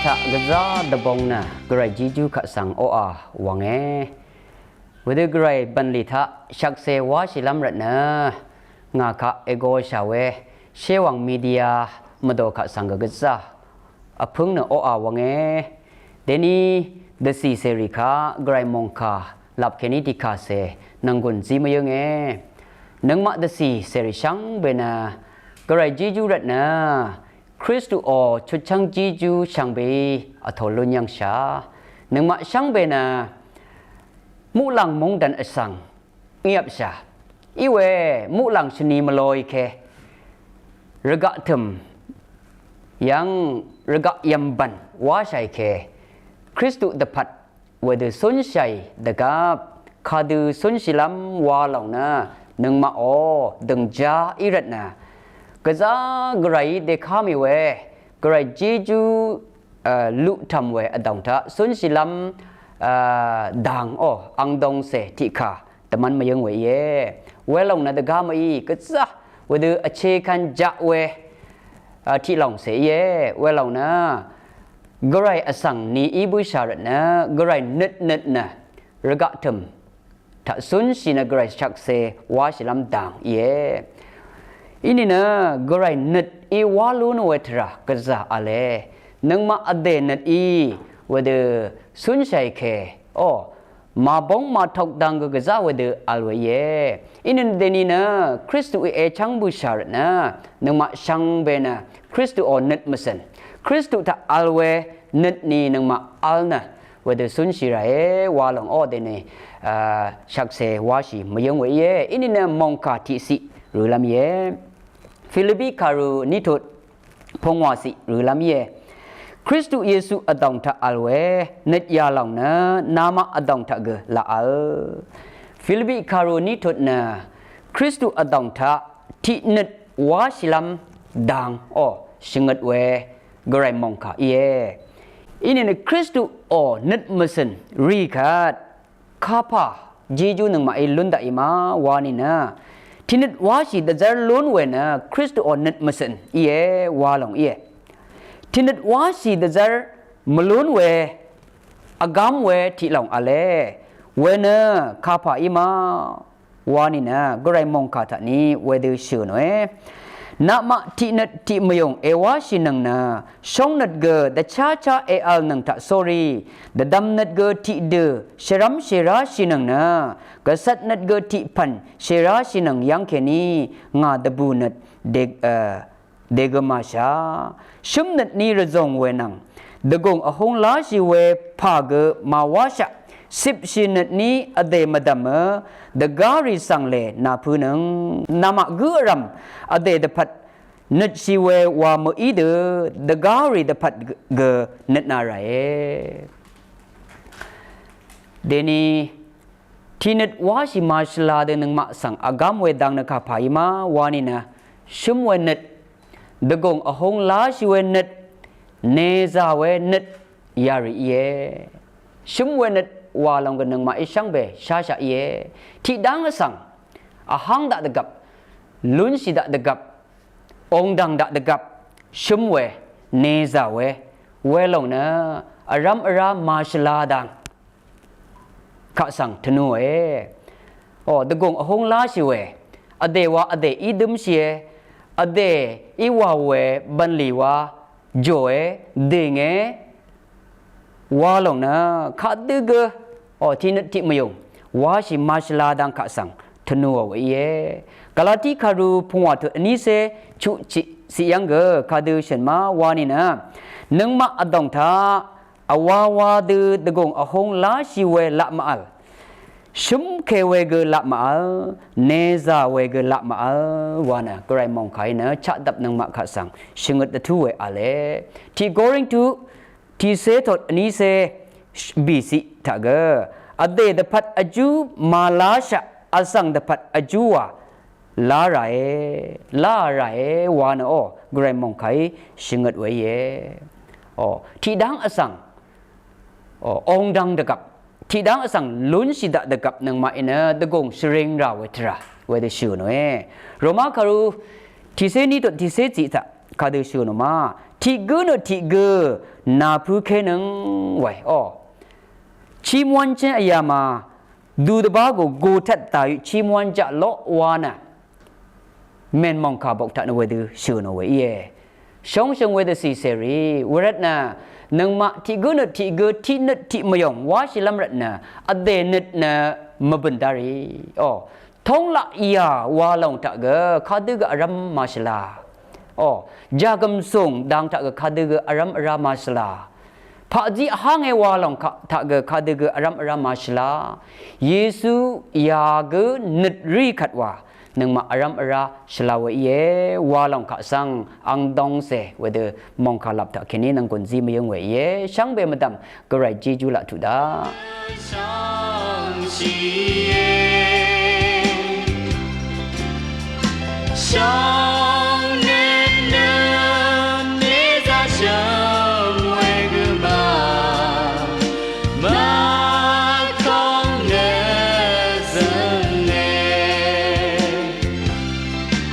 ทะกะซาดะบงนะกรายจีจูขะสังโออาวังเอวะเดกรายบันลิทะชักเซวาชิลัมรัตนะงาคะเอโกชาเวเชวังมีเดียมะโดขะสังกะซาอพึงนะโออาวังเอเดนีเดซีเซริคากรายมงคาลับเคนิติคาเซนังกุนซีมะยงเอนังมะเดซีเซริชังเบนากรายจีจูรัตนะคริสตุอชุดช่างจีจูช่างเบอทอลุนยังชาหนึ่งมาช่างเบนะมุลังมงดันอสังเงียบชาอีเวมุลังชนีมาลอยเคระกะทึมยังระกะยำบันว่าใช่เคคริสตุดพัดเวดสุนชัยดกับขาดูสุนชิลัมวาเหล่านะหนึ่งมาดึงจ้าอิรัตนะก็จะกระไรเด็กข้ามีเวกระไรจีจูลุทำเวอดองท่าสุนสิลัมดังอังดงเสติขาแต่มันไม่ยังเวเย่เวลงนั้นเด็กข้ามีก็จะเวดูอเชคันจักเวที่หลงเสียเย่เวลงนั้นกระไรอสังนีอีบุชาระนะกระไรนึดนะระกะทำถ้าสุนสินะกระไรชักเสวาสิลัมดังเย่อินี่นะกระไรนึดอีวาลูนเวทระกษาอะไรนังมาอเดนึดอีเวเดสุนชัยเคมาบงมาทอกดังกษาเวเดอัลเวเยอินี่เดนี่นะคริสต์เอชังบูชาร์นะนังมาชังเบนะคริสต์นึดมาสันคริสต์ถ้าอัลเวนึดนี่นังมาอัลนะเวเดสุนชิระวาลงเดนี่ชักเสวาชีมายังเวเยอินี่นะมองคาทิสิหรือลำเยฟิลิปปีคารุนิทุพงวาสิหรือลำเยคริสต์เยซูอดองทะอัลเวเนตยาลองนะนามาอดองทะเกละอัลฟิลิปปีคารุนิทุนะคริสต์อดองทะที่เนตวาชิลัมดังชงดเวกรายมองคาเยอินนี่คริสต์เนตมัสันรีคัดข้าพาเจจูนึงมาไอลุนดาอิมาวานินะที่นึกว่าสิแต่จะล้วนเวนะคริสต์นึกมาสันเย่วาลงเย่ที่นึกว่าสิแต่จะมาล้วนเวอากามเวที่ลงอะไรเวนะข้าพาอิมาวานี่นะก็ไรมองคาทานี้เวดูชื่อหน่อยนักมาที่นึกที่ไม่ยงเอวาสินังนะชงนึกเกอแต่ช้าเออัลนังทัก sorry แต่ดำนึกเกอที่เดอเชรัมเชราสินังนะกษัตริย์นึกเกอที่พันเชราสินังยังแค่นี้งาดบูนึกเดกมาชาชุมนึกนี้ระจงเวนังเดกงอหงลาชิเวพาเกมาวาชะสิบชินนี้อเดมดามเดการิสังเลนาพูนังนามากุรัมอเดดพัดนึกชิเววามอีเดการิดพัดเกนึกนาไรเดนีที่นึกว่าชิมาชลาเดนึงมาสังอากามเวดังนักพายมาวานินะชุมเวนึกเดกงอหงลาชิเวนึกเนซาเวนึกยาริเยชุมเวนึกวาลงกันนึงมาไอช่างเบชาเยที่ดังสังอาหังดัดกับลุนสิดัดกับองดังดัดกับชุมเวเนซาเวลงนะอารามมาชลาดังข้าสังธนูเดกงอหงลาชิเวอเดวะอเดอีดึมเชียอเดอีวาเวบันลีวาโจเดงวาลงนะข้าดึกที่นึกที่ไม่ยงว่าชิมาชลาดังข้าสังธนูเอาไว้กาลาติคารูพงวัดนี้เสชุจิสิยังเกข้าดูฉันมาวานี่นะนึงมาอดองท่าอวาดูดกงอหงลาชิเวละมาอัลชุมเคเวเกละมาอัลเนซาเวเกละมาอัลวานะก็ไรมองใครนะชัดดับนึงมาข้าสังชงดทุ่เวอะไรที่ going to ที่เสถดนี้เสบีสิทะเกอเดดพัดอจูมาลาชะอสังดพัดอจูวาลาไรวานะกรายมองไขชงดไว้เยที่ดังอสังองดังดกับที่ดังอสังลุนสิดะดกับนังมาอินะดกงสริงราเวทราเวเดชูโนโรมาคารุที่เสนีตที่เสจิตะคาเดชูโนมาที่กูนที่กู นาผู้แค่นึงไว้อ้อชีมวันเช่นอยามาดูตบ้ากูกูทัดตายชีมวันจะเลาะวานะแม่นมองข่าวบอกทันเอาไว้ดูชื่อเอาไว้เย่ช่องช่างไว้ดูสีเสรีวรัตนะนังมาที่กูนึกที่กูที่นึกที่มายองว่าชิลำรัตนะอเดนึกนะมาบันดารีอ๋อท้องละยาวาลงตะเกข้าดึกอารมมาชลาอ๋อจากำส่งดังตะเกข้าดึกอารมรามาชลาพระจีหางเอวาลงตะเกข้าดึกอารมรามาชลาเยซูยาเกนึดรีขัดว่านังมาอารมราชลาวเยวาลงข้าสังอังดองเสวเดมองข้าลับตะแค่นี้นังคนจีไม่ยังเวเยช่างเบมดำก็ไรจีจูละทุดา